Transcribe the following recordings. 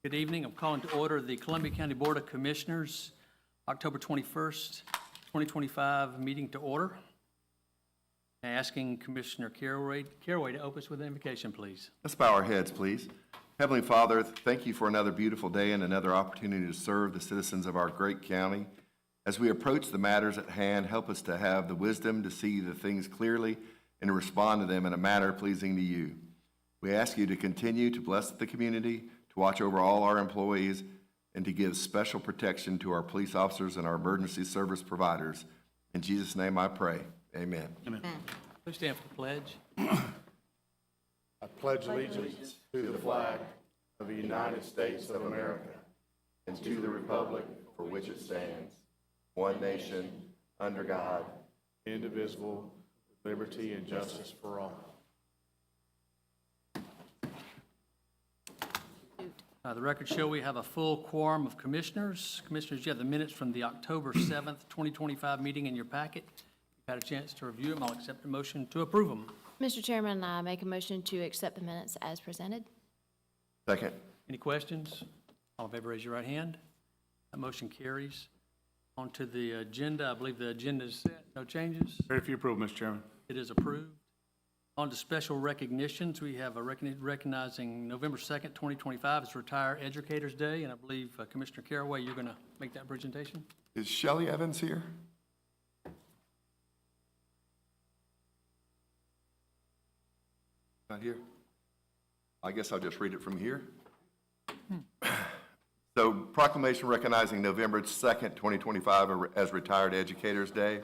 Good evening. I'm calling to order the Columbia County Board of Commissioners, October 21st, 2025 meeting to order. Asking Commissioner Caraway to open us with an invocation, please. Let's bow our heads, please. Heavenly Father, thank you for another beautiful day and another opportunity to serve the citizens of our great county. As we approach the matters at hand, help us to have the wisdom to see the things clearly and to respond to them in a manner pleasing to you. We ask you to continue to bless the community, to watch over all our employees, and to give special protection to our police officers and our emergency service providers. In Jesus' name I pray. Amen. Amen. Please stand for the pledge. I pledge allegiance to the flag of the United States of America And to the republic for which it stands, one nation, under God. indivisible, with liberty and justice for all. The records show we have a full quorum of commissioners. Commissioners, you have the minutes from the October 7th, 2025 meeting in your packet. You've had a chance to review them. I'll accept a motion to approve them. Mr. Chairman, I make a motion to accept the minutes as presented. Second. Any questions? All in favor, raise your right hand. That motion carries. On to the agenda. I believe the agenda is set. No changes. Ready for your approval, Mr. Chairman. It is approved. On to special recognitions. We have a recognizing November 2nd, 2025 as Retired Educators Day, and I believe Commissioner Caraway, you're going to make that presentation. Is Shelley Evans here? Not here? I guess I'll just read it from here. So, proclamation recognizing November 2nd, 2025 as Retired Educators Day.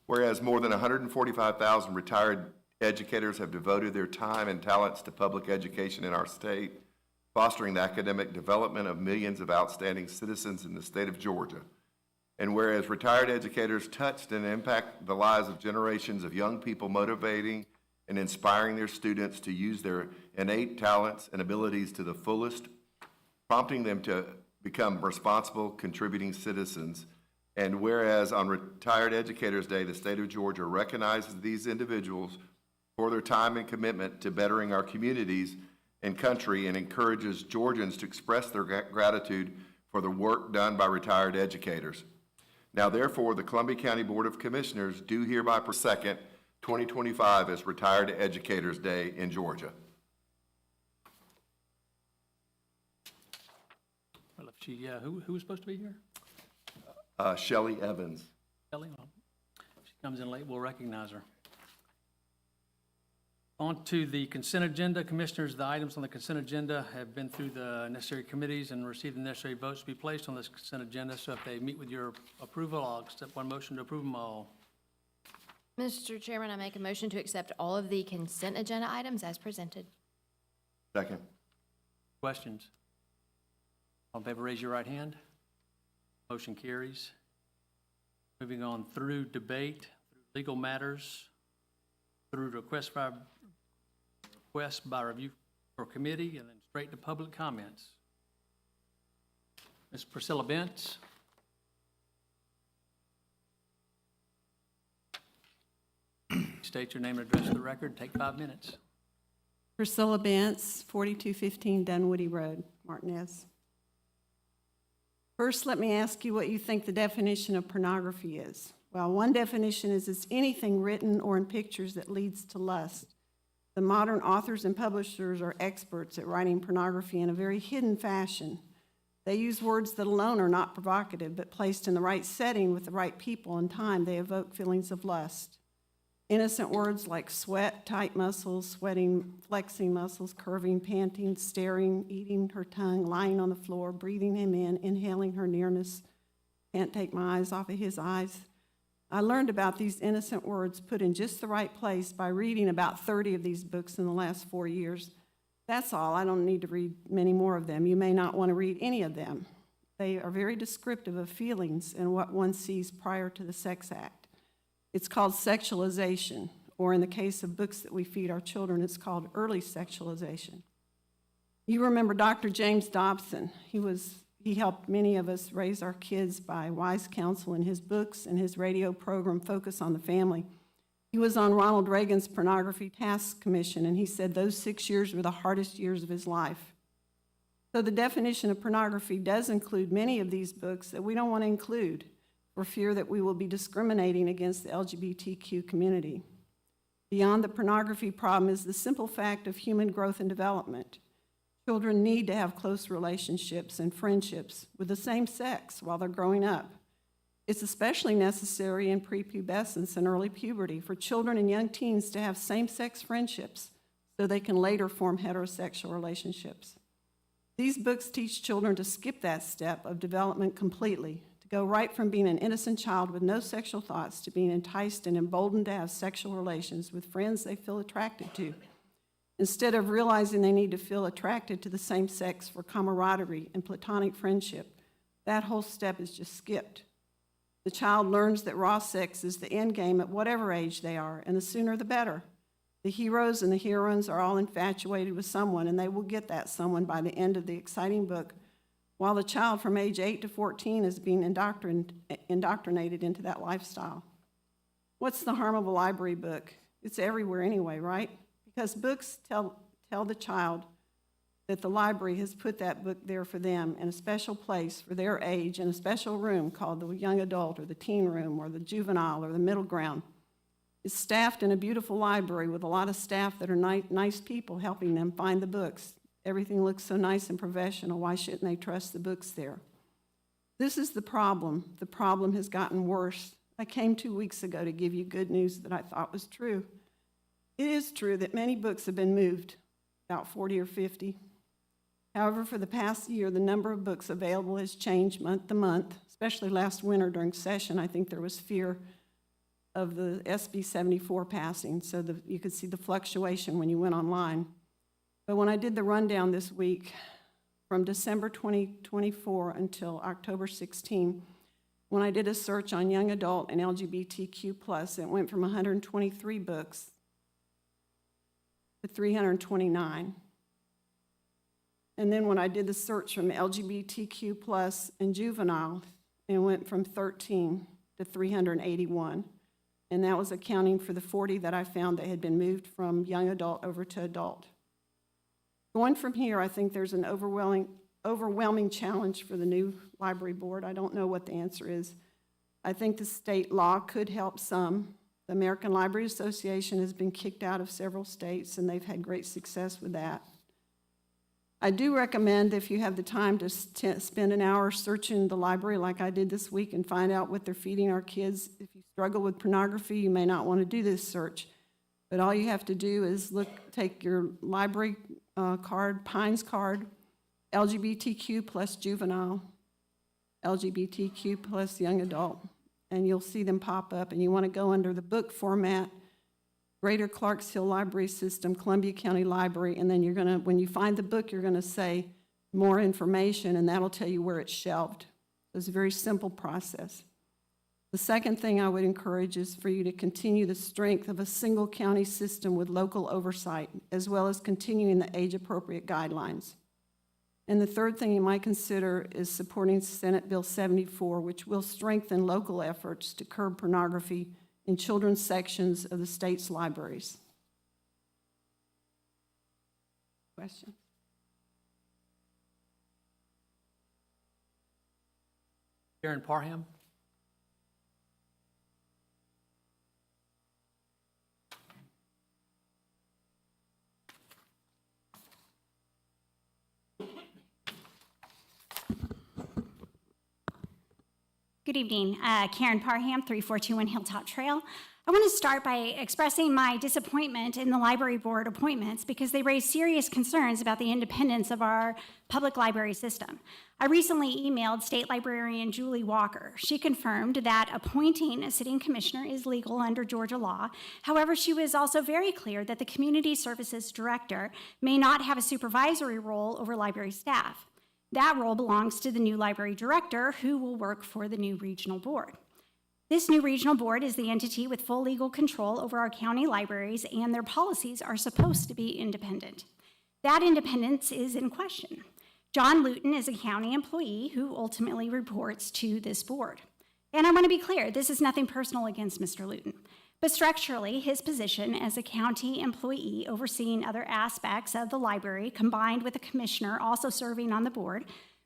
Whereas more than 145,000 retired educators have devoted their time and talents to public education in our state, fostering the academic development of millions of outstanding citizens in the state of Georgia. And whereas retired educators touched and impact the lives of generations of young people, motivating and inspiring their students to use their innate talents and abilities to the fullest, prompting them to become responsible, contributing citizens. And whereas on Retired Educators Day, the state of Georgia recognizes these individuals for their time and commitment to bettering our communities and country and encourages Georgians to express their gratitude for the work done by retired educators. Now, therefore, the Columbia County Board of Commissioners do hereby 2nd, 2025 as Retired Educators Day in Georgia. Well, if she, who was supposed to be here? Shelley Evans. Kelly? Well, if she comes in late, we'll recognize her. On to the consent agenda. Commissioners, the items on the consent agenda have been through the necessary committees and received the necessary votes to be placed on this consent agenda. So if they meet with your approval, I'll accept one motion to approve them all. Mr. Chairman, I make a motion to accept all of the consent agenda items as presented. Second. Questions? All in favor, raise your right hand. Motion carries. Moving on through debate, through legal matters, through request by review for committee, and then straight to public comments. Ms. Priscilla Bentz. State your name and address for the record. Take 5 minutes. Priscilla Bentz, 4215 Dunwoody Road, Martinez. First, let me ask you what you think the definition of pornography is. Well, one definition is it's anything written or in pictures that leads to lust. The modern authors and publishers are experts at writing pornography in a very hidden fashion. They use words that alone are not provocative, but placed in the right setting with the right people and time, they evoke feelings of lust. Innocent words like sweat, tight muscles, sweating, flexing muscles, curving, panting, staring, eating her tongue, lying on the floor, breathing him in, inhaling her nearness, can't take my eyes off of his eyes. I learned about these innocent words put in just the right place by reading about 30 of these books in the last 4 years. That's all. I don't need to read many more of them. You may not want to read any of them. They are very descriptive of feelings and what one sees prior to the sex act. It's called sexualization, or in the case of books that we feed our children, it's called early sexualization. You remember Dr. James Dobson. He helped many of us raise our kids by wise counsel in his books and his radio program, Focus on the Family. He was on Ronald Reagan's Pornography Task Commission, and he said those 6 years were the hardest years of his life. So the definition of pornography does include many of these books that we don't want to include for fear that we will be discriminating against the LGBTQ community. Beyond the pornography problem is the simple fact of human growth and development. Children need to have close relationships and friendships with the same sex while they're growing up. It's especially necessary in prepubescence and early puberty for children and young teens to have same-sex friendships so they can later form heterosexual relationships. These books teach children to skip that step of development completely, to go right from being an innocent child with no sexual thoughts to being enticed and emboldened to have sexual relations with friends they feel attracted to, instead of realizing they need to feel attracted to the same sex for camaraderie and platonic friendship. That whole step is just skipped. The child learns that raw sex is the end game at whatever age they are, and the sooner the better. The heroes and the heroines are all infatuated with someone, and they will get that someone by the end of the exciting book, while the child from age 8 to 14 is being indoctrinated into that lifestyle. What's the harm of a library book? It's everywhere anyway, right? Because books tell the child that the library has put that book there for them in a special place for their age in a special room called the young adult or the teen room or the juvenile or the middle ground. It's staffed in a beautiful library with a lot of staff that are nice people helping them find the books. Everything looks so nice and professional. Why shouldn't they trust the books there? This is the problem. The problem has gotten worse. I came 2 weeks ago to give you good news that I thought was true. It is true that many books have been moved, about 40 or 50. However, for the past year, the number of books available has changed month to month, especially last winter during session. I think there was fear of the SB 74 passing, so you could see the fluctuation when you went online. But when I did the rundown this week, from December 2024 until October 16, when I did a search on young adult and LGBTQ+, it went from 123 books to 329. And then when I did the search from LGBTQ+ and juvenile, it went from 13 to 381. And that was accounting for the 40 that I found that had been moved from young adult over to adult. Going from here, I think there's an overwhelming challenge for the new library board. I don't know what the answer is. I think the state law could help some. The American Library Association has been kicked out of several states, and they've had great success with that. I do recommend, if you have the time, to spend an hour searching the library like I did this week and find out what they're feeding our kids. If you struggle with pornography, you may not want to do this search. But all you have to do is take your library card, Pines card, LGBTQ+ juvenile, LGBTQ+ young adult, and you'll see them pop up. And you want to go under the book format, Greater Clarks Hill Library System, Columbia County Library, and then when you find the book, you're going to say more information, and that'll tell you where it's shelved. It's a very simple process. The second thing I would encourage is for you to continue the strength of a single county system with local oversight, as well as continuing the age-appropriate guidelines. And the third thing you might consider is supporting Senate Bill 74, which will strengthen local efforts to curb pornography in children's sections of the state's libraries. Question? Karen Parham? Good evening. Karen Parham, 3421 Hilltop Trail. I want to start by expressing my disappointment in the library board appointments because they raise serious concerns about the independence of our public library system. I recently emailed State Librarian Julie Walker. She confirmed that appointing a sitting commissioner is legal under Georgia law. However, she was also very clear that the Community Services Director may not have a supervisory role over library staff. That role belongs to the new library director, who will work for the new regional board. This new regional board is the entity with full legal control over our county libraries, and their policies are supposed to be independent. That independence is in question. John Luton is a county employee who ultimately reports to this board. And I want to be clear, this is nothing personal against Mr. Luton. But structurally, his position as a county employee overseeing other aspects of the library, combined with a commissioner also serving on the board,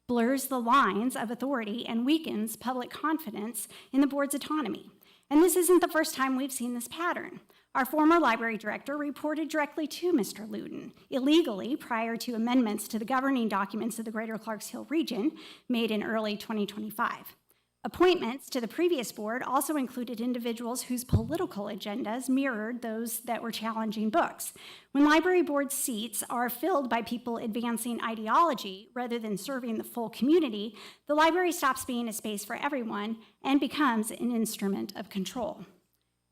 blurs the lines of authority and weakens public confidence in the board's autonomy. And this isn't the first time we've seen this pattern. Our former library director reported directly to Mr. Luton, illegally prior to amendments to the governing documents of the Greater Clarks Hill region made in early 2025. Appointments to the previous board also included individuals whose political agendas mirrored those that were challenging books. When library board seats are filled by people advancing ideology rather than serving the full community, the library stops being a space for everyone and becomes an instrument of control.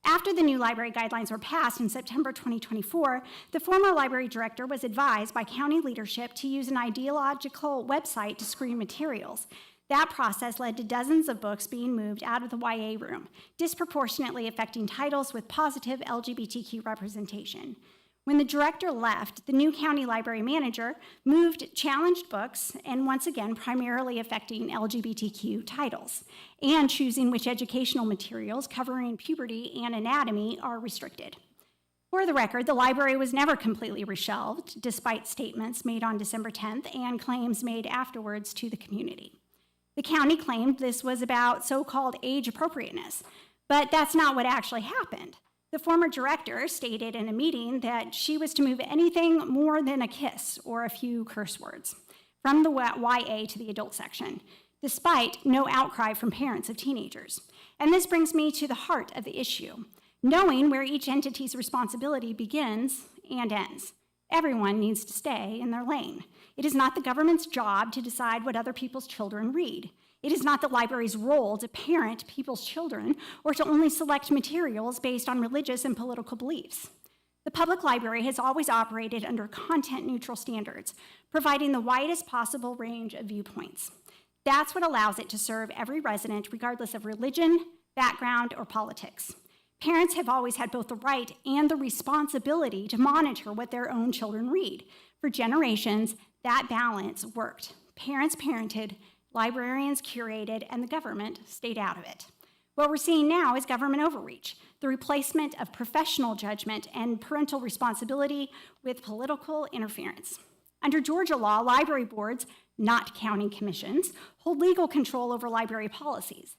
After the new library guidelines were passed in September 2024, the former library director was advised by county leadership to use an ideological website to screen materials. That process led to dozens of books being moved out of the YA room, disproportionately affecting titles with positive LGBTQ representation. When the director left, the new county library manager moved challenged books, and once again, primarily affecting LGBTQ titles, and choosing which educational materials covering puberty and anatomy are restricted. For the record, the library was never completely reshelved, despite statements made on December 10th and claims made afterwards to the community. The county claimed this was about so-called age appropriateness, but that's not what actually happened. The former director stated in a meeting that she was to move anything more than a kiss or a few curse words from the YA to the adult section, despite no outcry from parents of teenagers. And this brings me to the heart of the issue, knowing where each entity's responsibility begins and ends. Everyone needs to stay in their lane. It is not the government's job to decide what other people's children read. It is not the library's role to parent people's children or to only select materials based on religious and political beliefs. The public library has always operated under content-neutral standards, providing the widest possible range of viewpoints. That's what allows it to serve every resident, regardless of religion, background, or politics. Parents have always had both the right and the responsibility to monitor what their own children read. For generations, that balance worked. Parents parented, librarians curated, and the government stayed out of it. What we're seeing now is government overreach, the replacement of professional judgment and parental responsibility with political interference. Under Georgia law, library boards, not county commissions, hold legal control over library policies.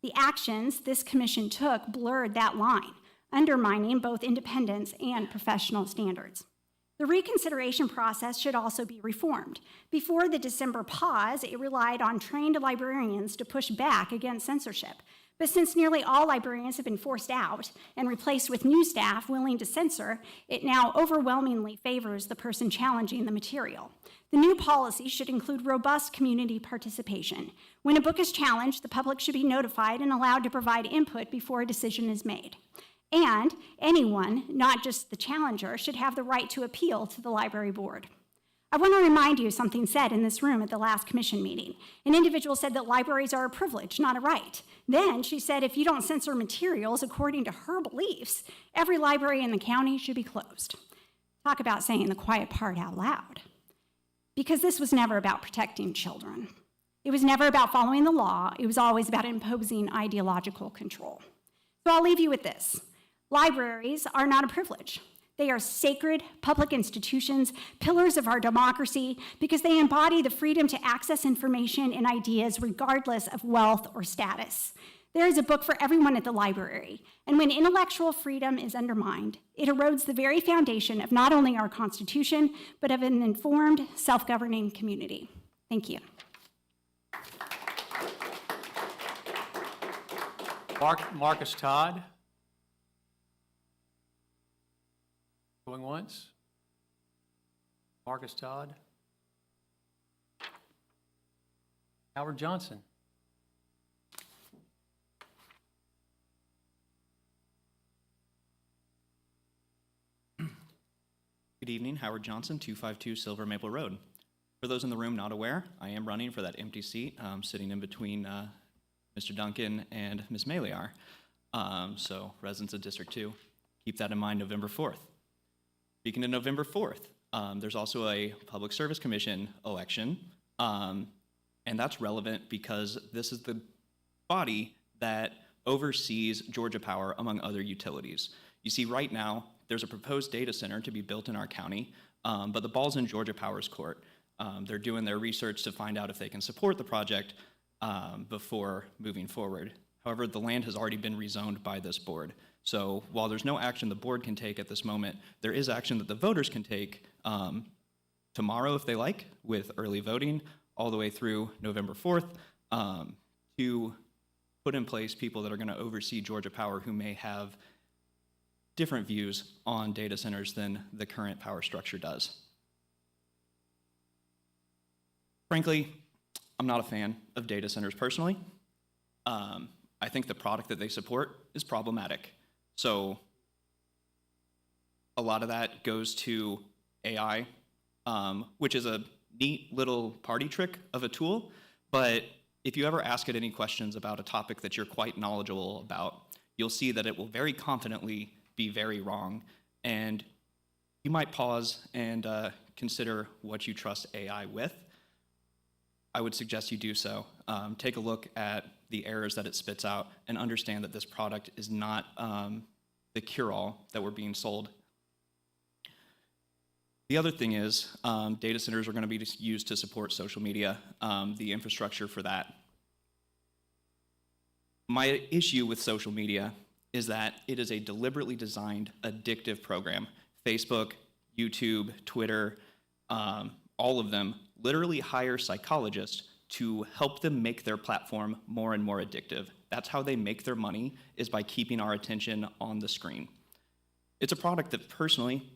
The actions this commission took blurred that line, undermining both independence and professional standards. The reconsideration process should also be reformed. Before the December pause, it relied on trained librarians to push back against censorship. But since nearly all librarians have been forced out and replaced with new staff willing to censor, it now overwhelmingly favors the person challenging the material. The new policy should include robust community participation. When a book is challenged, the public should be notified and allowed to provide input before a decision is made. And anyone, not just the challenger, should have the right to appeal to the library board. I want to remind you of something said in this room at the last commission meeting. An individual said that libraries are a privilege, not a right. Then she said if you don't censor materials according to her beliefs, every library in the county should be closed. Talk about saying the quiet part out loud. Because this was never about protecting children. It was never about following the law. It was always about imposing ideological control. So I'll leave you with this. Libraries are not a privilege. They are sacred public institutions, pillars of our democracy, because they embody the freedom to access information and ideas regardless of wealth or status. There is a book for everyone at the library, and when intellectual freedom is undermined, it erodes the very foundation of not only our Constitution, but of an informed, self-governing community. Thank you. Marcus Todd. Going once. Marcus Todd. Howard Johnson. Good evening, Howard Johnson, 252 Silver Maple Road. For those in the room not aware, I am running for that empty seat, sitting in between Mr. Duncan and Ms. Maliar. So residents of District 2, keep that in mind November 4th. Speaking of November 4th, there's also a Public Service Commission election, and that's relevant because this is the body that oversees Georgia Power among other utilities. You see, right now, there's a proposed data center to be built in our county, but the ball's in Georgia Power's court. They're doing their research to find out if they can support the project before moving forward. However, the land has already been rezoned by this board. So while there's no action the board can take at this moment, there is action that the voters can take tomorrow if they like, with early voting all the way through November 4th, to put in place people that are going to oversee Georgia Power who may have different views on data centers than the current power structure does. Frankly, I'm not a fan of data centers personally. I think the product that they support is problematic. So a lot of that goes to AI, which is a neat little party trick of a tool, but if you ever ask it any questions about a topic that you're quite knowledgeable about, you'll see that it will very confidently be very wrong, and you might pause and consider what you trust AI with. I would suggest you do so. Take a look at the errors that it spits out and understand that this product is not the cure-all that we're being sold. The other thing is data centers are going to be used to support social media, the infrastructure for that. My issue with social media is that it is a deliberately designed addictive program. Facebook, YouTube, Twitter, all of them literally hire psychologists to help them make their platform more and more addictive. That's how they make their money, is by keeping our attention on the screen. It's a product that personally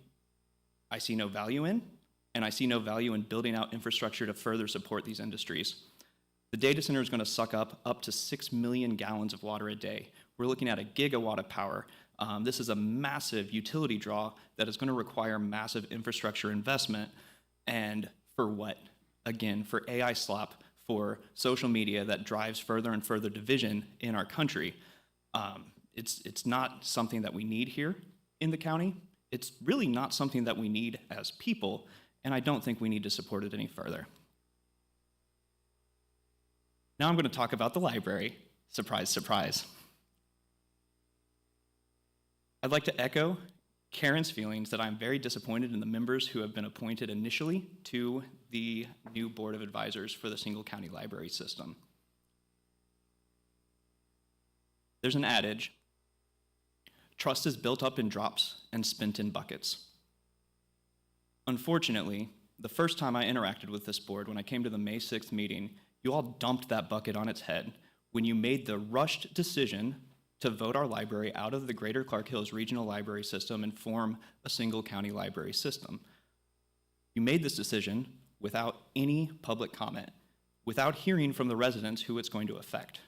I see no value in, and I see no value in building out infrastructure to further support these industries. The data center is going to suck up to 6 million gallons of water a day. We're looking at a gigawatt of power. This is a massive utility draw that is going to require massive infrastructure investment. And for what? Again, for AI slop, for social media that drives further and further division in our country. It's not something that we need here in the county. It's really not something that we need as people, and I don't think we need to support it any further. Now I'm going to talk about the library. Surprise, surprise. I'd like to echo Karen's feelings that I'm very disappointed in the members who have been appointed initially to the new Board of Advisors for the single county library system. There's an adage: trust is built up in drops and spent in buckets. Unfortunately, the first time I interacted with this board, when I came to the May 6th meeting, you all dumped that bucket on its head when you made the rushed decision to vote our library out of the Greater Clark Hills Regional Library System and form a single county library system. You made this decision without any public comment, without hearing from the residents who it's going to affect.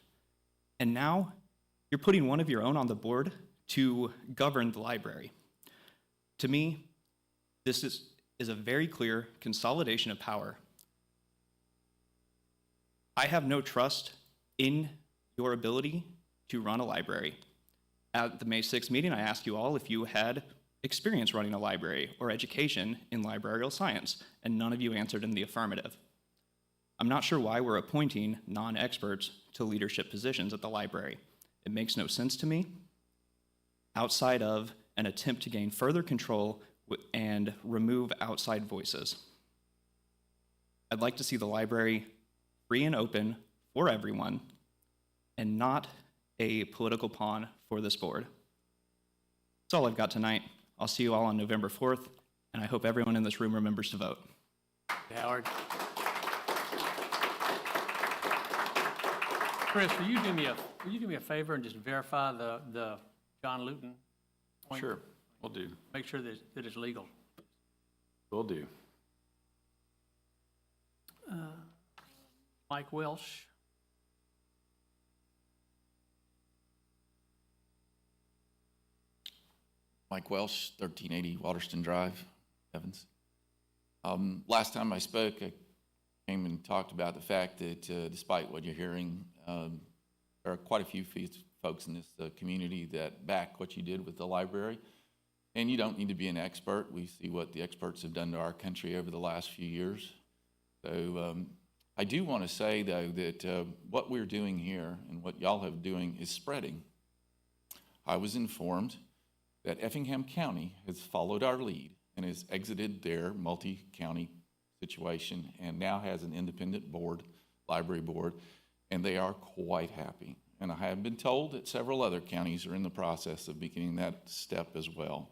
And now you're putting one of your own on the board to govern the library. To me, this is a very clear consolidation of power. I have no trust in your ability to run a library. At the May 6th meeting, I asked you all if you had experience running a library or education in librarial science, and none of you answered in the affirmative. I'm not sure why we're appointing non-experts to leadership positions at the library. It makes no sense to me, outside of an attempt to gain further control and remove outside voices. I'd like to see the library free and open for everyone, and not a political pawn for this board. That's all I've got tonight. I'll see you all on November 4th, and I hope everyone in this room remembers to vote. Howard. Chris, will you do me a favor and just verify the John Luton point? Sure, will do. Make sure that it's legal. Will do. Mike Welsh. Mike Welsh, 1380 Waterston Drive, Evans. Last time I spoke, I came and talked about the fact that despite what you're hearing, there are quite a few folks in this community that back what you did with the library. And you don't need to be an expert. We see what the experts have done to our country over the last few years. So I do want to say, though, that what we're doing here and what y'all have doing is spreading. I was informed that Effingham County has followed our lead and has exited their multi-county situation and now has an independent board, library board, and they are quite happy. And I have been told that several other counties are in the process of beginning that step as well.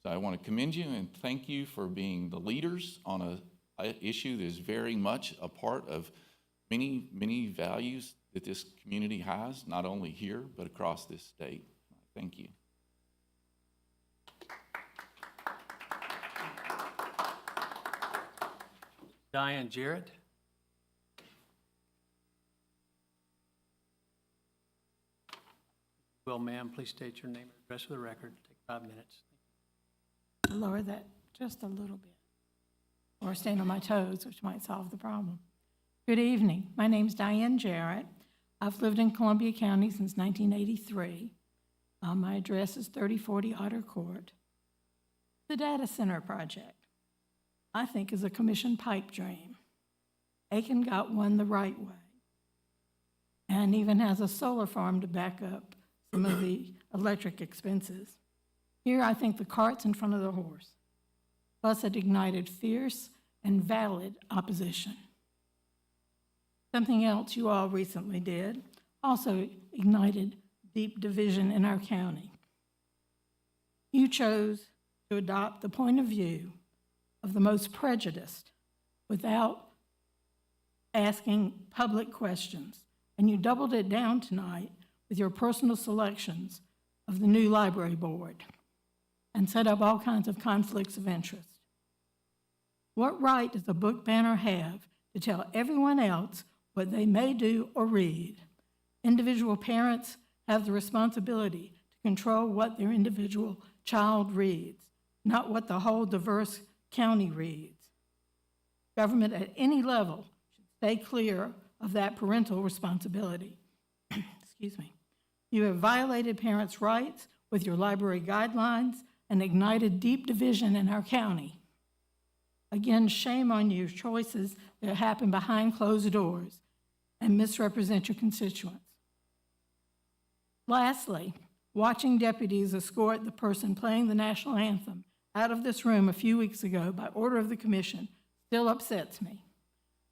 So I want to commend you and thank you for being the leaders on an issue that is very much a part of many, many values that this community has, not only here, but across this state. Thank you. Diane Jarrett. Well, ma'am, please state your name and address for the record. Take 5 minutes. Lower that just a little bit, or stand on my toes, which might solve the problem. Good evening. My name's Diane Jarrett. I've lived in Columbia County since 1983. My address is 3040 Otter Court. The data center project, I think, is a commission pipe dream. Aiken got one the right way and even has a solar farm to back up some of the electric expenses. Here, I think the cart's in front of the horse. Plus, it ignited fierce and valid opposition. Something else you all recently did also ignited deep division in our county. You chose to adopt the point of view of the most prejudiced without asking public questions, and you doubled it down tonight with your personal selections of the new library board and set up all kinds of conflicts of interest. What right does a book banner have to tell everyone else what they may do or read? Individual parents have the responsibility to control what their individual child reads, not what the whole diverse county reads. Government at any level should stay clear of that parental responsibility. Excuse me. You have violated parents' rights with your library guidelines and ignited deep division in our county. Again, shame on your choices that happen behind closed doors and misrepresent your constituents. Lastly, watching deputies escort the person playing the national anthem out of this room a few weeks ago by order of the commission still upsets me.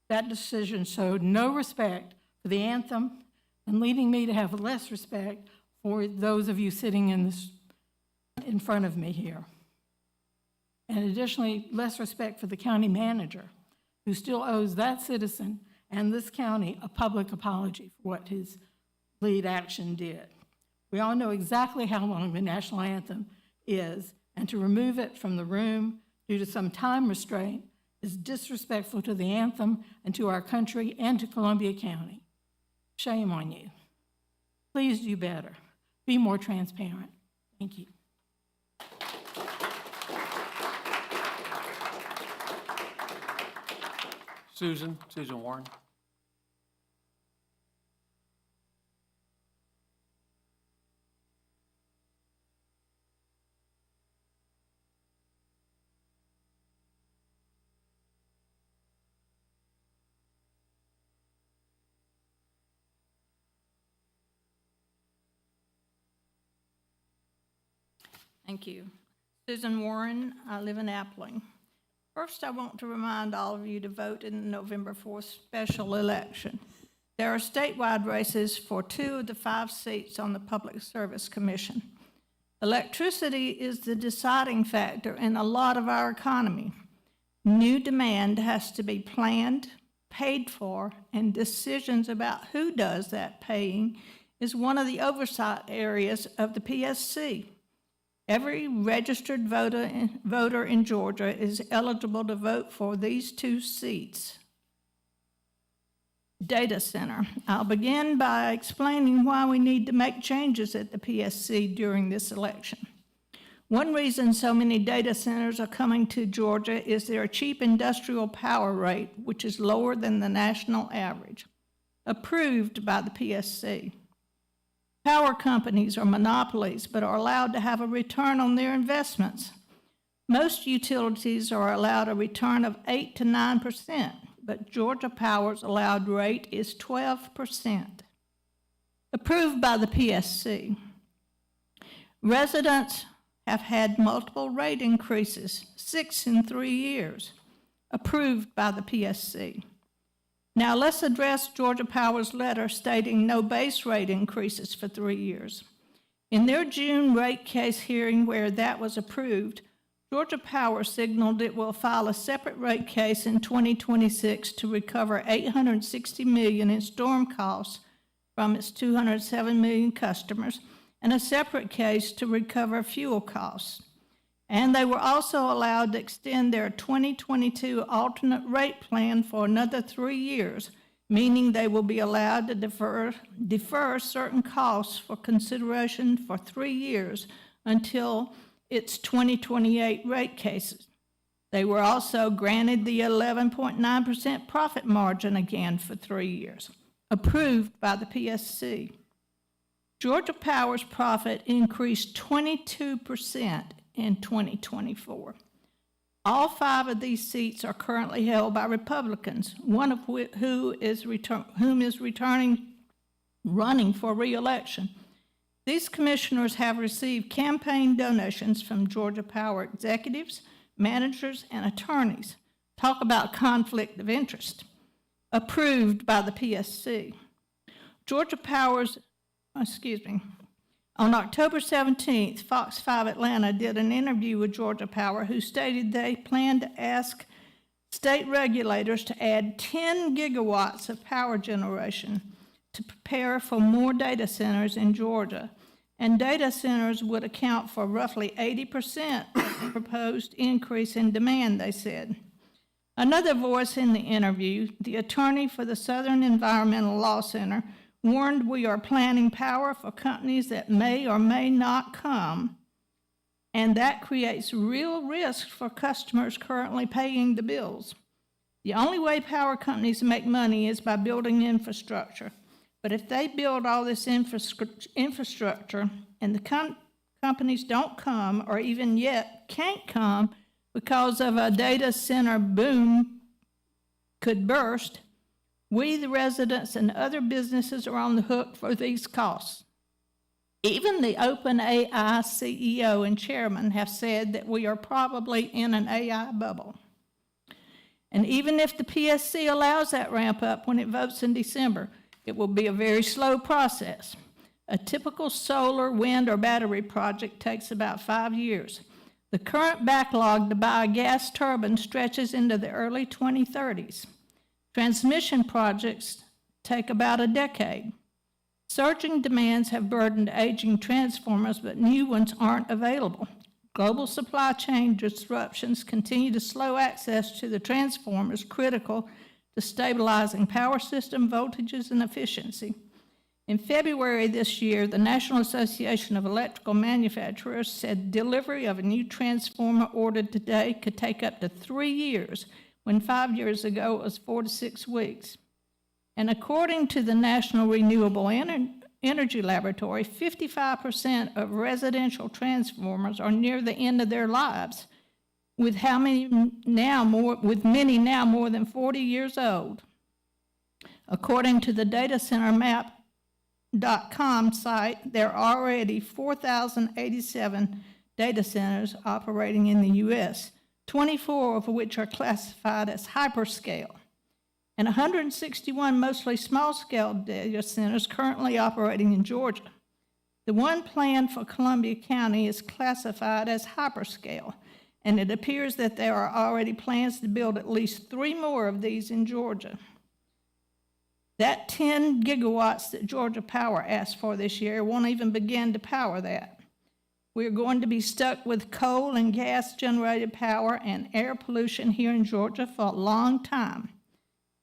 That decision showed no respect for the anthem and leading me to have less respect for those of you sitting in front of me here. And additionally, less respect for the county manager, who still owes that citizen and this county a public apology for what his lead action did. We all know exactly how long the national anthem is, and to remove it from the room due to some time restraint is disrespectful to the anthem and to our country and to Columbia County. Shame on you. Please do better. Be more transparent. Thank you. Susan Warren. Thank you. Susan Warren, I live in Appling. First, I want to remind all of you to vote in the November 4th special election. There are statewide races for 2 of the 5 seats on the Public Service Commission. Electricity is the deciding factor in a lot of our economy. New demand has to be planned, paid for, and decisions about who does that paying is one of the oversight areas of the PSC. Every registered voter in Georgia is eligible to vote for these 2 seats. Data center. I'll begin by explaining why we need to make changes at the PSC during this election. One reason so many data centers are coming to Georgia is their cheap industrial power rate, which is lower than the national average, approved by the PSC. Power companies are monopolies, but are allowed to have a return on their investments. Most utilities are allowed a return of 8 to 9%, but Georgia Power's allowed rate is 12%. Approved by the PSC. Residents have had multiple rate increases, 6 in 3 years, approved by the PSC. Now let's address Georgia Power's letter stating no base rate increases for 3 years. In their June rate case hearing where that was approved, Georgia Power signaled it will file a separate rate case in 2026 to recover $860 million in storm costs from its 207 million customers, and a separate case to recover fuel costs. And they were also allowed to extend their 2022 alternate rate plan for another 3 years, meaning they will be allowed to defer certain costs for consideration for 3 years until its 2028 rate cases. They were also granted the 11.9% profit margin again for 3 years, approved by the PSC. Georgia Power's profit increased 22% in 2024. All 5 of these seats are currently held by Republicans, one of whom is running for re-election. These commissioners have received campaign donations from Georgia Power executives, managers, and attorneys. Talk about conflict of interest. Approved by the PSC. Georgia Power's, on October 17th, Fox 5 Atlanta did an interview with Georgia Power, who stated they plan to ask state regulators to add 10 gigawatts of power generation to prepare for more data centers in Georgia. And data centers would account for roughly 80% of the proposed increase in demand, they said. Another voice in the interview, the attorney for the Southern Environmental Law Center, warned we are planning power for companies that may or may not come, and that creates real risk for customers currently paying the bills. The only way power companies make money is by building infrastructure. But if they build all this infrastructure and the companies don't come, or even yet can't come because of a data center boom could burst, we, the residents, and other businesses are on the hook for these costs. Even the OpenAI CEO and chairman have said that we are probably in an AI bubble. And even if the PSC allows that ramp up when it votes in December, it will be a very slow process. A typical solar, wind, or battery project takes about 5 years. The current backlog to buy a gas turbine stretches into the early 2030s. Transmission projects take about a decade. Surging demands have burdened aging transformers, but new ones aren't available. Global supply chain disruptions continue to slow access to the transformers critical to stabilizing power system voltages and efficiency. In February this year, the National Association of Electrical Manufacturers said delivery of a new transformer ordered today could take up to 3 years, when 5 years ago it was 4 to 6 weeks. And according to the National Renewable Energy Laboratory, 55% of residential transformers are near the end of their lives, with many now more than 40 years old. According to the datacentermap.com site, there are already 4,087 data centers operating in the U.S., 24 of which are classified as hyperscale, and 161 mostly small-scale data centers currently operating in Georgia. The one planned for Columbia County is classified as hyperscale, and it appears that there are already plans to build at least 3 more of these in Georgia. That 10 gigawatts that Georgia Power asked for this year won't even begin to power that. We're going to be stuck with coal and gas-generated power and air pollution here in Georgia for a long time.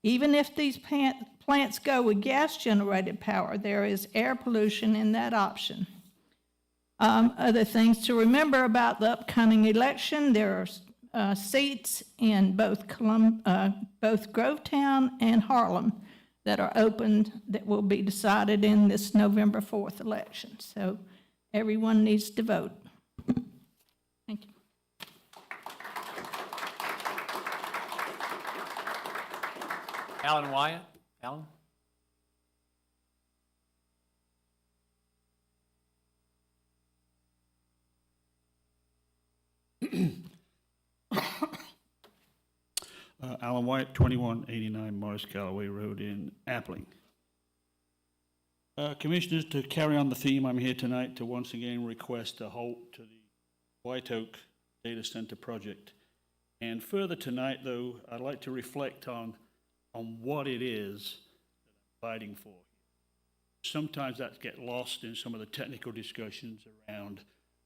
Even if these plants go with gas-generated power, there is air pollution in that option. Other things to remember about the upcoming election, there are seats in both Grovetown and Harlem that are open that will be decided in this November 4th election. So everyone needs to vote. Thank you. Alan Wyatt. Alan? Alan White, 2189 Morris Callaway Road in Appling. Commissioners, to carry on the theme, I'm here tonight to once again request a halt to the White Oak Data Center project. And further tonight, though, I'd like to reflect on what it is that I'm fighting for. Sometimes that gets lost in some of the technical discussions around,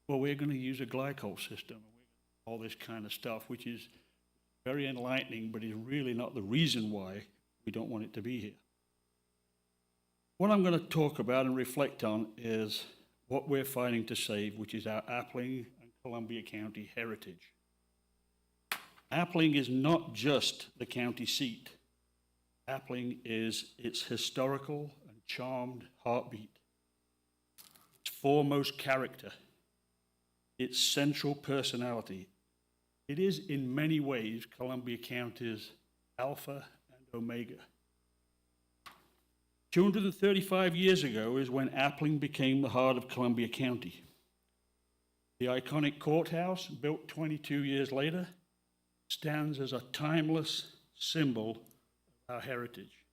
well, we're going to use a glycol system, all this kind of stuff, which is very enlightening, but is really not the reason why we don't want it to be here. What I'm going to talk about and reflect on is what we're fighting to save, which is our Appling and Columbia County heritage. Appling is not just the county seat. Appling is its historical and charmed heartbeat, its foremost character, its central personality. It is in many ways Columbia County's alpha and omega. 235 years ago is when Appling became the heart of Columbia County. The iconic courthouse, built 22 years later, stands as a timeless symbol of our heritage.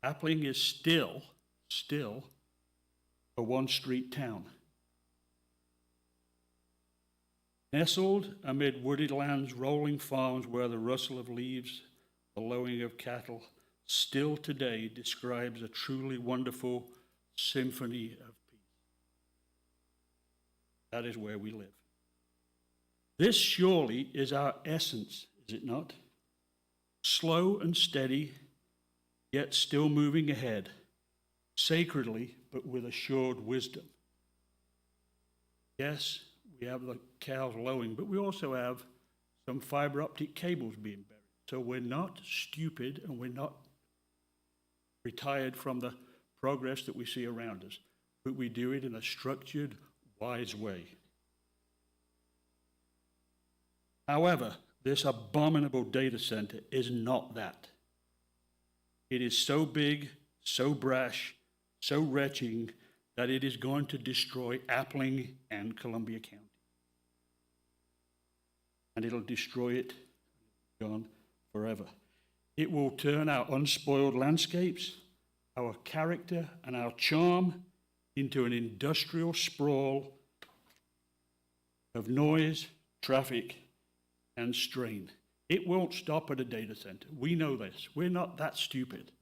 Appling is still a one-street town. Nestled amid wooded lands, rolling farms where the rustle of leaves, the lowing of cattle, still today describes a truly wonderful symphony of peace. That is where we live. This surely is our essence, is it not? Slow and steady, yet still moving ahead, sacredly, but with assured wisdom. Yes, we have the cows lowing, but we also have some fiber optic cables being buried. So we're not stupid and we're not retired from the progress that we see around us, but we do it in a structured, wise way. However, this abominable data center is not that. It is so big, so brash, so retching that it is going to destroy Appling and Columbia County. And it'll destroy it, gone forever. It will turn our unspoiled landscapes, our character, and our charm into an industrial sprawl of noise, traffic, and strain. It won't stop at a data center. We know this. We're not that stupid.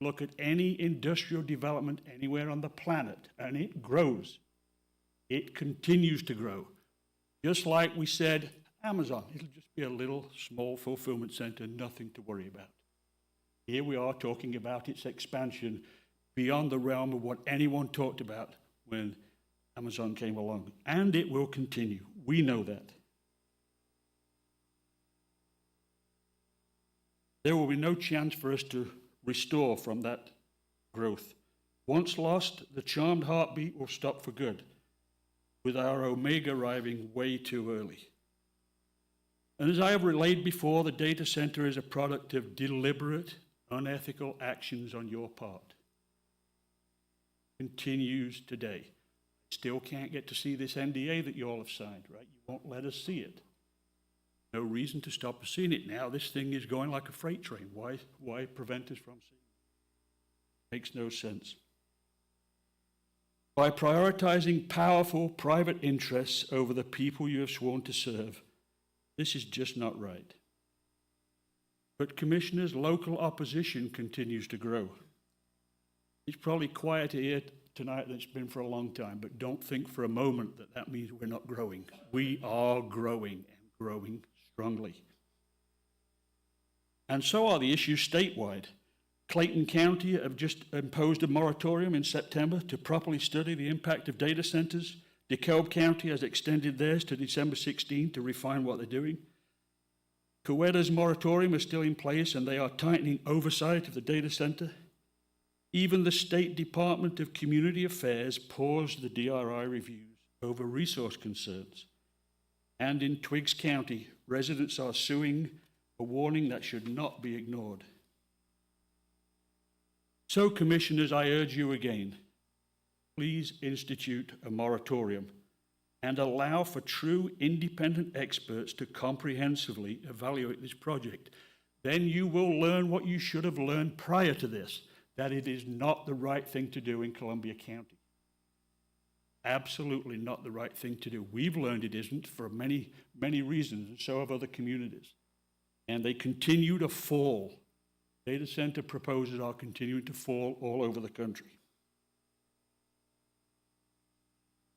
Look at any industrial development anywhere on the planet, and it grows. It continues to grow. Just like we said, Amazon, it'll just be a little small fulfillment center, nothing to worry about. Here we are talking about its expansion beyond the realm of what anyone talked about when Amazon came along. And it will continue. We know that. There will be no chance for us to restore from that growth. Once lost, the charmed heartbeat will stop for good, with our omega arriving way too early. And as I have relayed before, the data center is a product of deliberate, unethical actions on your part. Continues today. Still can't get to see this NDA that you all have signed, right? You won't let us see it. No reason to stop us seeing it now. This thing is going like a freight train. Why prevent us from seeing it? Makes no sense. By prioritizing powerful private interests over the people you have sworn to serve, this is just not right. But commissioners, local opposition continues to grow. It's probably quieter here tonight than it's been for a long time, but don't think for a moment that that means we're not growing. We are growing, and growing strongly. And so are the issues statewide. Clayton County have just imposed a moratorium in September to properly study the impact of data centers. DeKalb County has extended theirs to December 16 to refine what they're doing. Coetta's moratorium is still in place, and they are tightening oversight of the data center. Even the State Department of Community Affairs paused the DRI reviews over resource concerns. And in Twiggs County, residents are suing a warning that should not be ignored. So, commissioners, I urge you again, please institute a moratorium. and allow for true independent experts to comprehensively evaluate this project. Then you will learn what you should have learned prior to this, that it is not the right thing to do in Columbia County. Absolutely not the right thing to do. We've learned it isn't for many, many reasons, and so have other communities. And they continue to fall. Data center proposals are continuing to fall all over the country.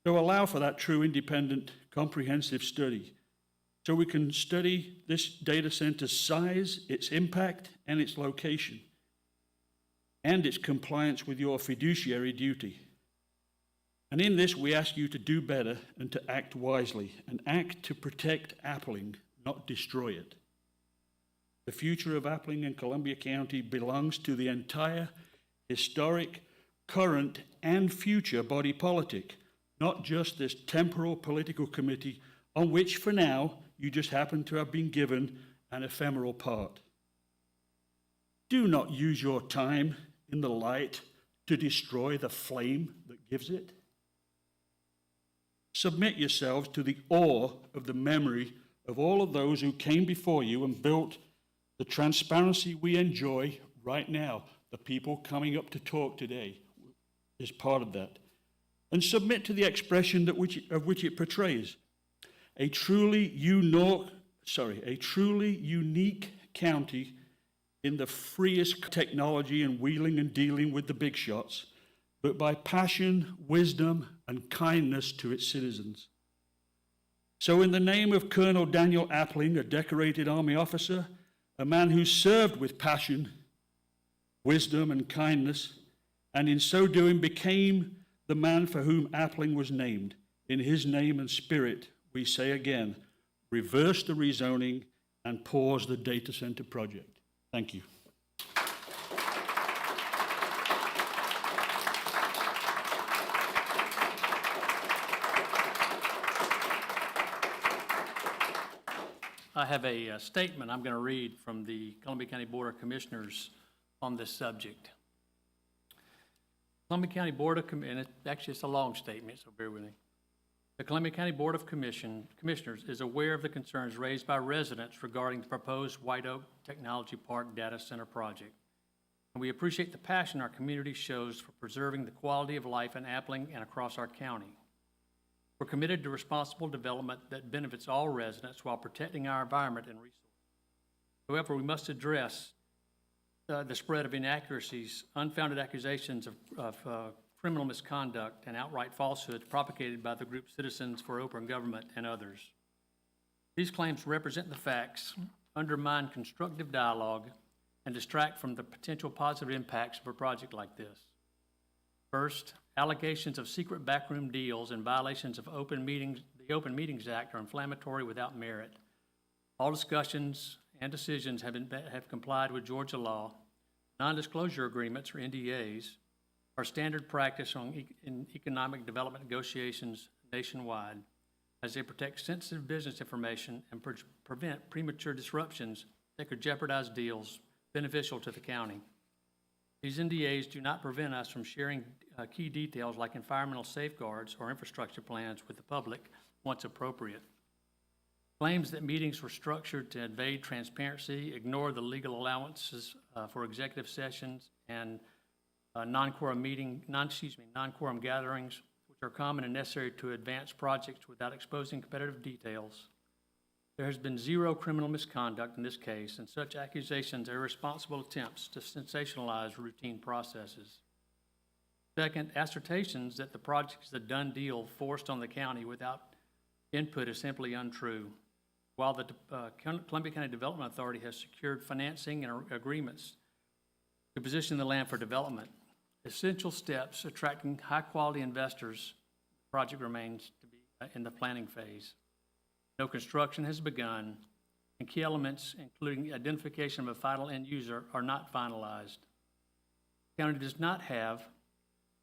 So allow for that true independent comprehensive study so we can study this data center's size, its impact, and its location, and its compliance with your fiduciary duty. And in this, we ask you to do better and to act wisely, and act to protect Appling, not destroy it. The future of Appling and Columbia County belongs to the entire historic, current, and future body politic, not just this temporal political committee on which, for now, you just happen to have been given an ephemeral part. Do not use your time in the light to destroy the flame that gives it. Submit yourselves to the awe of the memory of all of those who came before you and built the transparency we enjoy right now. The people coming up to talk today is part of that. And submit to the expression of which it portrays. A truly unique county in the freest technology and wheeling and dealing with the big shots, but by passion, wisdom, and kindness to its citizens. So in the name of Colonel Daniel Appling, a decorated Army officer, a man who served with passion, wisdom, and kindness, and in so doing became the man for whom Appling was named, in his name and spirit, we say again, reverse the rezoning and pause the data center project. Thank you. I have a statement I'm going to read from the Columbia County Board of Commissioners on this subject. Columbia County Board of Commissioners, actually it's a long statement, so bear with me. The Columbia County Board of Commissioners is aware of the concerns raised by residents regarding the proposed White Oak Technology Park Data Center project. And we appreciate the passion our community shows for preserving the quality of life in Appling and across our county. We're committed to responsible development that benefits all residents while protecting our environment and resources. However, we must address the spread of inaccuracies, unfounded accusations of criminal misconduct, and outright falsehoods propagated by the group Citizens for Open Government and others. These claims represent the facts, undermine constructive dialogue, and distract from the potential positive impacts of a project like this. First, allegations of secret backroom deals and violations of the Open Meetings Act are inflammatory without merit. All discussions and decisions have complied with Georgia law. Non-disclosure agreements, or NDAs, are standard practice in economic development negotiations nationwide, as they protect sensitive business information and prevent premature disruptions that could jeopardize deals beneficial to the county. These NDAs do not prevent us from sharing key details like environmental safeguards or infrastructure plans with the public once appropriate. Claims that meetings were structured to evade transparency, ignore the legal allowances for executive sessions, and non-quorum gatherings, which are common and necessary to advance projects without exposing competitive details. There has been zero criminal misconduct in this case, and such accusations are irresponsible attempts to sensationalize routine processes. Second, assertions that the project is a done deal forced on the county without input is simply untrue. While the Columbia County Development Authority has secured financing and agreements to position the land for development, essential steps attracting high-quality investors, the project remains to be in the planning phase. No construction has begun, and key elements, including identification of a final end user, are not finalized. The county does not have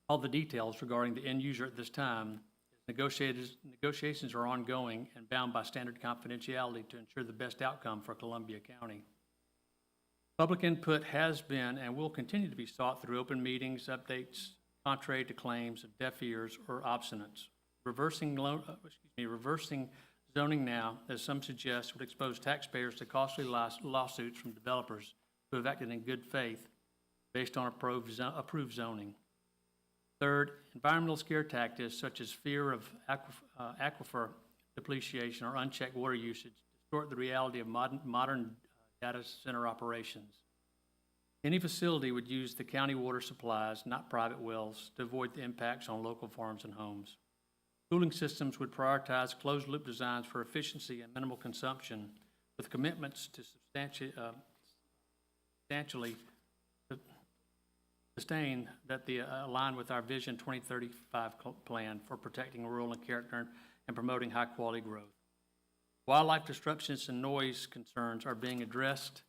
all the details regarding the end user at this time. Negotiations are ongoing and bound by standard confidentiality to ensure the best outcome for Columbia County. Public input has been and will continue to be sought through open meetings, updates, contrary to claims of deaf ears or obstinance. reversing zoning now, as some suggest, would expose taxpayers to costly lawsuits from developers who have acted in good faith based on approved zoning. Third, environmental scare tactics such as fear of aquifer depletion or unchecked water usage distort the reality of modern data center operations. Any facility would use the county water supplies, not private wells, to avoid the impacts on local farms and homes. Cooling systems would prioritize closed-loop designs for efficiency and minimal consumption, with commitments to substantially sustain that they align with our Vision 2035 plan for protecting rural and character and promoting high-quality growth. Wildlife disruptions and noise concerns are being addressed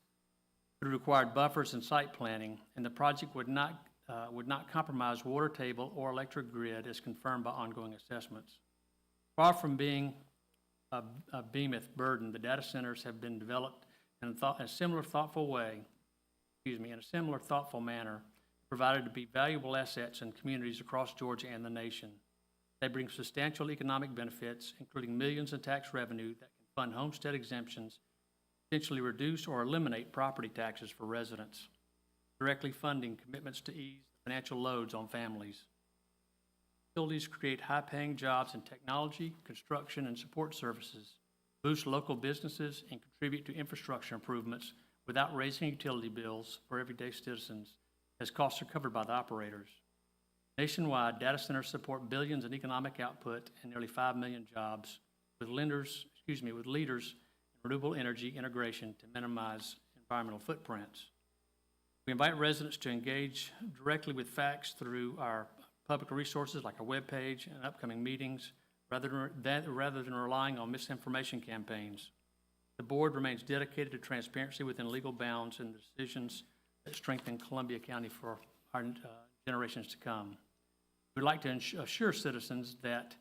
through required buffers and site planning, and the project would not compromise water table or electric grid as confirmed by ongoing assessments. Far from being a behemoth burden, the data centers have been developed in a similar thoughtful manner, provided to be valuable assets in communities across Georgia and the nation. They bring substantial economic benefits, including millions in tax revenue that can fund homestead exemptions, potentially reduce or eliminate property taxes for residents, directly funding commitments to ease financial loads on families. Facilities create high-paying jobs in technology, construction, and support services, boost local businesses, and contribute to infrastructure improvements without raising utility bills for everyday citizens, as costs are covered by the operators. Nationwide, data centers support billions in economic output and nearly 5 million jobs, with leaders in renewable energy integration to minimize environmental footprints. We invite residents to engage directly with facts through our public resources like our webpage and upcoming meetings, rather than relying on misinformation campaigns. The board remains dedicated to transparency within legal bounds and decisions that strengthen Columbia County for our generations to come. We'd like to assure citizens that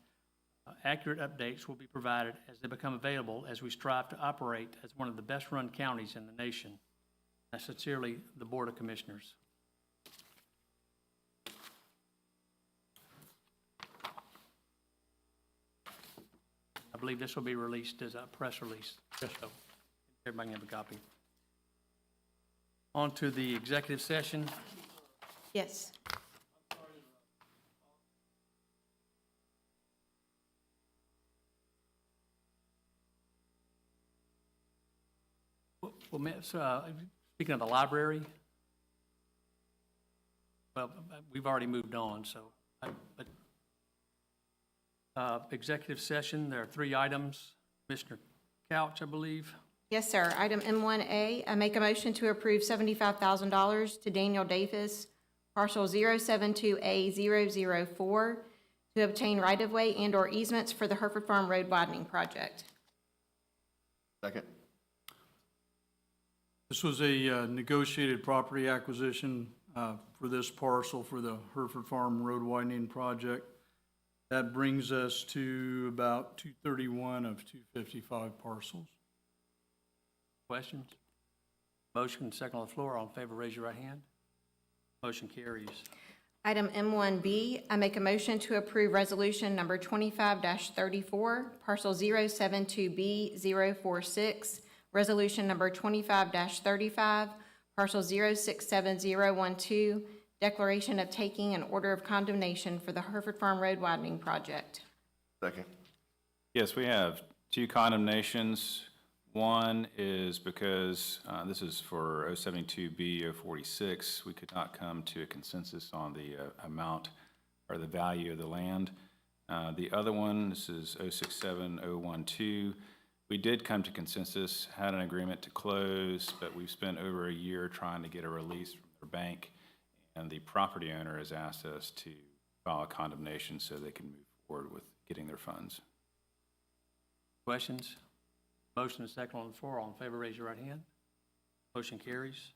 accurate updates will be provided as they become available as we strive to operate as one of the best-run counties in the nation. And sincerely, the Board of Commissioners. I believe this will be released as a press release. Yes. So everybody can have a copy. On to the executive session. Yes. Well, speaking of the library, well, we've already moved on, so, executive session, there are 3 items. Commissioner Couch, I believe. Yes, sir. Item M1A, I make a motion to approve $75,000 to Daniel Davis, parcel 072A004, to obtain right-of-way and/or easements for the Hereford Farm Road widening project. Second. This was a negotiated property acquisition for this parcel for the Hereford Farm Road widening project. That brings us to about 231 of 255 parcels. Questions? Motion second on the floor. All in favor, raise your right hand. Motion carries. Item M1B, I make a motion to approve resolution number 25-34, parcel 072B046, resolution number 25-35, parcel 067012, declaration of taking an order of condemnation for the Hereford Farm Road widening project. Second. Yes, we have 2 condemnations. One is because this is for 072B046. We could not come to a consensus on the amount or the value of the land. The other one, this is 067012. We did come to consensus, had an agreement to close, but we've spent over a year trying to get a release from their bank, and the property owner has asked us to file a condemnation so they can move forward with getting their funds. Questions? Motion is second on the floor. All in favor, raise your right hand. Motion carries.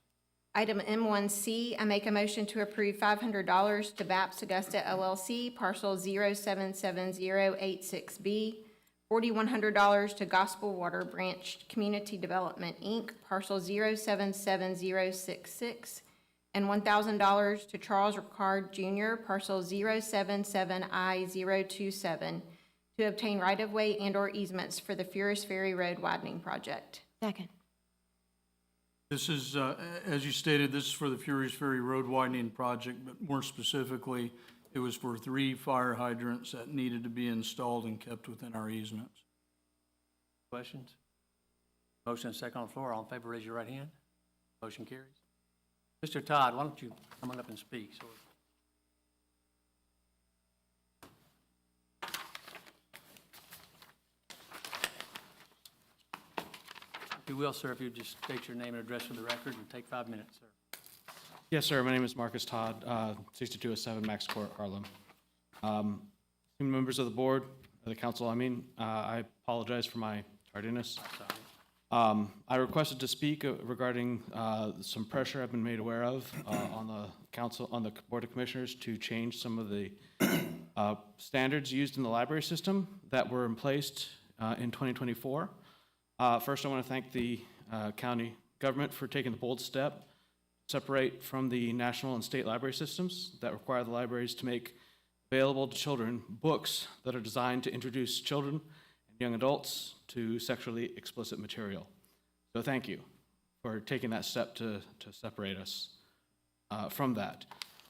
Item M1C, I make a motion to approve $500 to BAPS Augusta LLC, parcel 0770866B, $4,100 to Gospel Water Branch Community Development, Inc., parcel 077066, and $1,000 to Charles Ricard Jr., parcel 077I027, to obtain right-of-way and/or easements for the Furious Ferry Road widening project. Second. This is, as you stated, this is for the Furious Ferry Road widening project, but more specifically, it was for 3 fire hydrants that needed to be installed and kept within our easements. Questions? Motion and second on the floor. All in favor, raise your right hand. Motion carries. Mr. Todd, why don't you come on up and speak? So if you will, sir, if you just state your name and address for the record and take 5 minutes, sir. Yes, sir. My name is Marcus Todd, 6207 Max Court, Harlem. Members of the board, the council, I apologize for my tardiness. I requested to speak regarding some pressure I've been made aware of on the council, on the Board of Commissioners to change some of the standards used in the library system that were in place in 2024. First, I want to thank the county government for taking the bold step to separate from the national and state library systems that require the libraries to make available to children books that are designed to introduce children and young adults to sexually explicit material. So thank you for taking that step to separate us from that.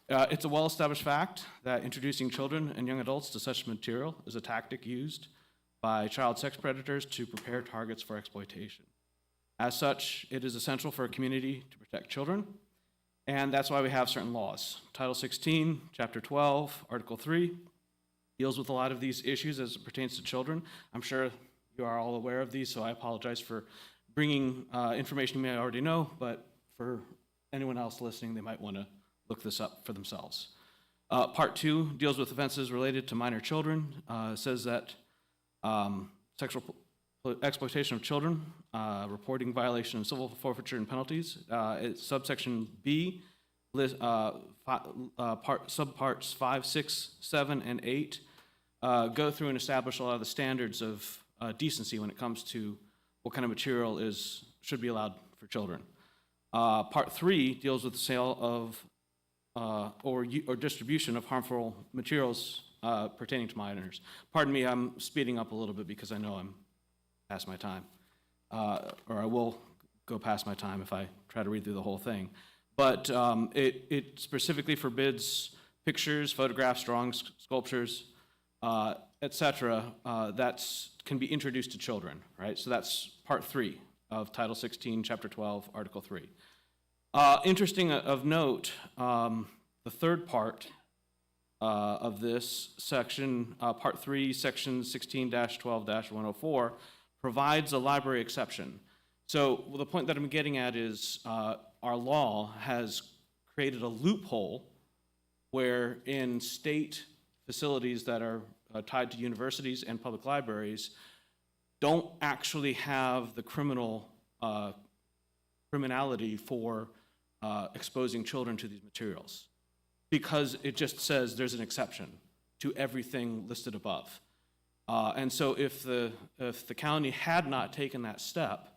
It's a well-established fact that introducing children and young adults to such material is a tactic used by child sex predators to prepare targets for exploitation. As such, it is essential for a community to protect children, and that's why we have certain laws. Title 16, Chapter 12, Article 3 deals with a lot of these issues as it pertains to children. I'm sure you are all aware of these, so I apologize for bringing information you may already know, but for anyone else listening, they might want to look this up for themselves. Part 2 deals with offenses related to minor children. Says that sexual exploitation of children, reporting violation of civil forfeiture and penalties. Subsection B, subparts 5, 6, 7, and 8 go through and establish a lot of the standards of decency when it comes to what kind of material should be allowed for children. Part 3 deals with the sale of or distribution of harmful materials pertaining to minors. Pardon me, I'm speeding up a little bit because I know I'm past my time, or I will go past my time if I try to read through the whole thing. But it specifically forbids pictures, photographs, drawings, sculptures, etc. That can be introduced to children, right? So that's part 3 of Title 16, Chapter 12, Article 3. Interesting of note, the third part of this section, Part 3, Section 16-12-104, provides a library exception. So the point that I'm getting at is our law has created a loophole where in state facilities that are tied to universities and public libraries don't actually have the criminality for exposing children to these materials, because it just says there's an exception to everything listed above. And so if the county had not taken that step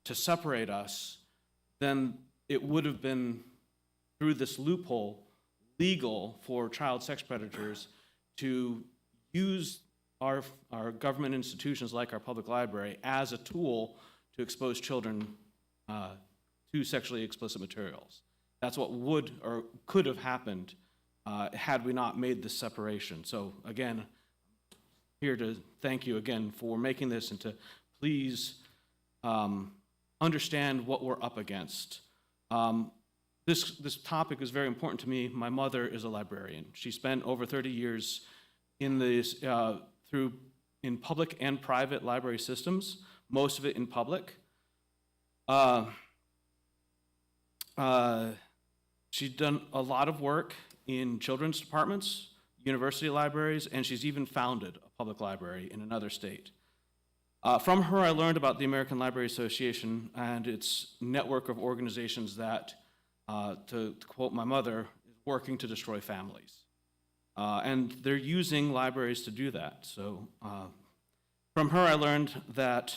to separate us, then it would have been, through this loophole, legal for child sex predators to use our government institutions like our public library as a tool to expose children to sexually explicit materials. That's what would or could have happened had we not made this separation. So again, here to thank you again for making this and to please understand what we're up against. This topic is very important to me. My mother is a librarian. She spent over 30 years in this in public and private library systems, most of it in public. She's done a lot of work in children's departments, university libraries, and she's even founded a public library in another state. From her, I learned about the American Library Association and its network of organizations that, to quote my mother, is working to destroy families. And they're using libraries to do that. So from her, I learned that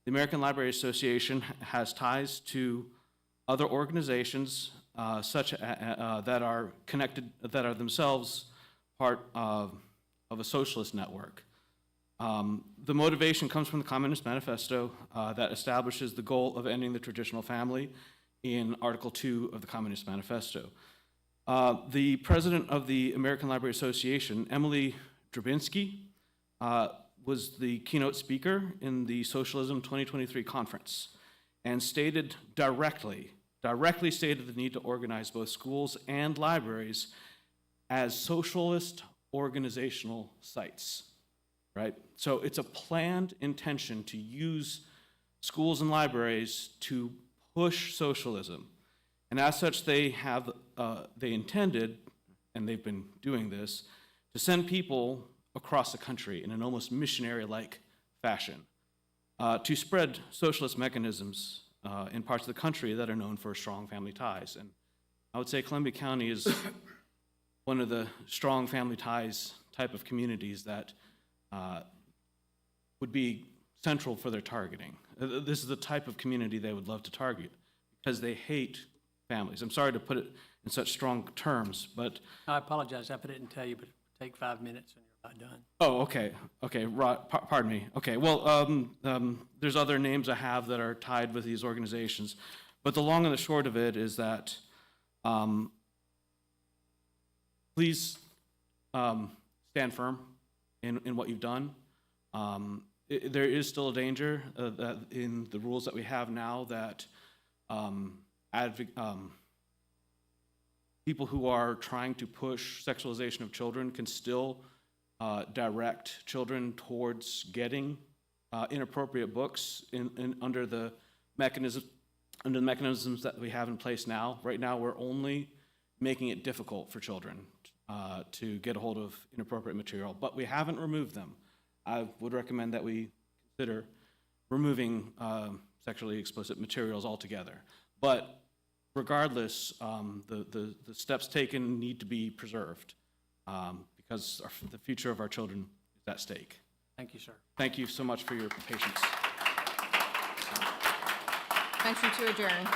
the American Library Association has ties to other organizations that are connected, that are themselves part of a socialist network. The motivation comes from the Communist Manifesto that establishes the goal of ending the traditional family in Article 2 of the Communist Manifesto. The president of the American Library Association, Emily Drabinsky, was the keynote speaker in the Socialism 2023 conference and stated directly stated the need to organize both schools and libraries as socialist organizational sites, right? So it's a planned intention to use schools and libraries to push socialism. And as such, they intended, and they've been doing this, to send people across the country in an almost missionary-like fashion to spread socialist mechanisms in parts of the country that are known for strong family ties. And I would say Columbia County is one of the strong family ties type of communities that would be central for their targeting. This is the type of community they would love to target because they hate families. I'm sorry to put it in such strong terms, but... I apologize if I didn't tell you, but take 5 minutes and you're about done. Oh, okay, pardon me. Okay, well, there's other names I have that are tied with these organizations, but the long and the short of it is that please stand firm in what you've done. There is still a danger that in the rules that we have now that people who are trying to push sexualization of children can still direct children towards getting inappropriate books under the mechanisms that we have in place now. Right now, we're only making it difficult for children to get a hold of inappropriate material, but we haven't removed them. I would recommend that we consider removing sexually explicit materials altogether. But regardless, the steps taken need to be preserved because the future of our children is at stake. Thank you, sir. Thank you so much for your patience. Motion to adjourn.